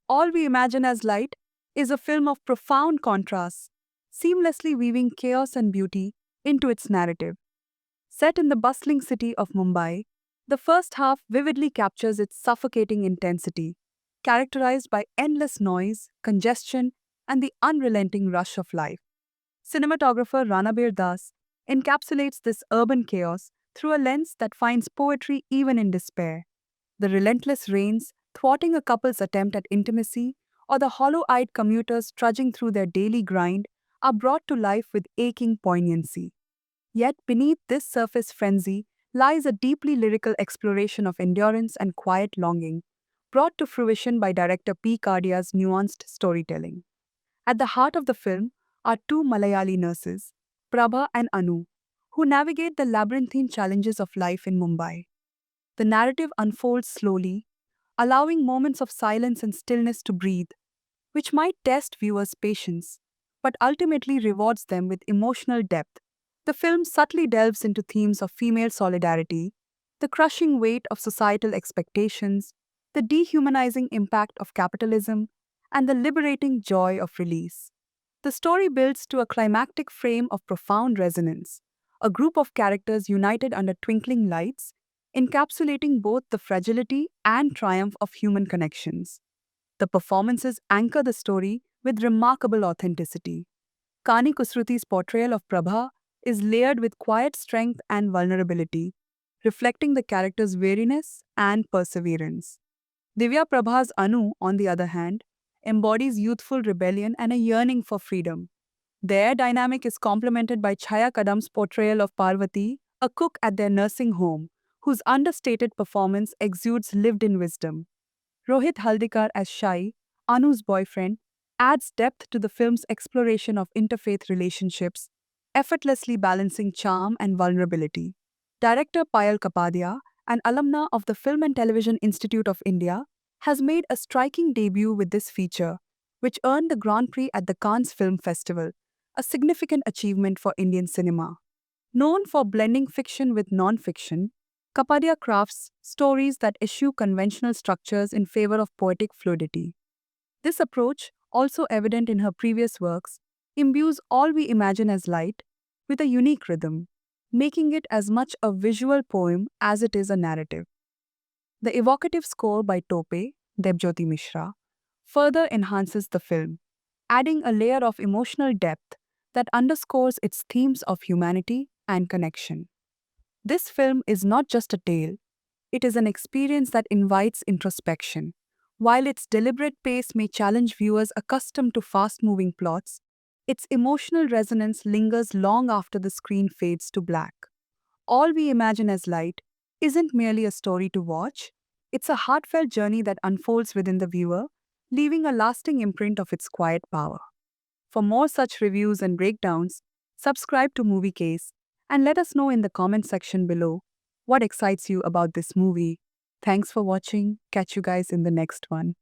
All We Imagine as Light is a film of profound contrasts, seamlessly weaving chaos and beauty into its narrative. Set in the bustling city of Mumbai, the first half vividly captures its suffocating intensity, characterized by endless noise, congestion, and the unrelenting rush of life. Cinematographer Ranabir Das encapsulates this urban chaos through a lens that finds poetry even in despair. The relentless rains thwarting a couple's attempt at intimacy, or the hollow eyed commuters trudging through their daily grind, are brought to life with aching poignancy. Yet beneath this surface frenzy lies a deeply lyrical exploration of endurance and quiet longing, brought to fruition by director P. Kardia's nuanced storytelling. At the heart of the film are two Malayali nurses, Prabha and Anu, who navigate the labyrinthine challenges of life in Mumbai. The narrative unfolds slowly, allowing moments of silence and stillness to breathe, which might test viewers' patience, but ultimately rewards them with emotional depth. The film subtly delves into themes of female solidarity, the crushing weight of societal expectations, the dehumanizing impact of capitalism, and the liberating joy of release. The story builds to a climactic frame of profound resonance, a group of characters united under twinkling lights, encapsulating both the fragility and triumph of human connections. The performances anchor the story with remarkable authenticity. Kani Kusruti's portrayal of Prabha is layered with quiet strength and vulnerability, reflecting the character's weariness and perseverance. Divya Prabha's Anu, on the other hand, embodies youthful rebellion and a yearning for freedom. Their dynamic is complemented by Chaya Kadam's portrayal of Parvati, a cook at their nursing home, whose understated performance exudes lived in wisdom. Rohit Haldikar as Shai, Anu's boyfriend, adds depth to the film's exploration of interfaith relationships, effortlessly balancing charm and vulnerability. Director Payal Kapadia, an alumna of the Film and Television Institute of India, has made a striking debut with this feature, which earned the Grand Prix at the Cannes Film Festival, a significant achievement for Indian cinema. Known for blending fiction with non fiction, Kapadia crafts stories that eschew conventional structures in favor of poetic fluidity. This approach, also evident in her previous works, imbues All We Imagine as Light with a unique rhythm, making it as much a visual poem as it is a narrative. The evocative score by Tope, Debjyoti Mishra, further enhances the film, adding a layer of emotional depth that underscores its themes of humanity and connection. This film is not just a tale, it is an experience that invites introspection. While its deliberate pace may challenge viewers accustomed to fast moving plots, its emotional resonance lingers long after the screen fades to black. All We Imagine as Light isn't merely a story to watch, it's a heartfelt journey that unfolds within the viewer, leaving a lasting imprint of its quiet power. For more such reviews and breakdowns, subscribe to Movie Case and let us know in the comment section below what excites you about this movie. Thanks for watching. Catch you guys in the next one.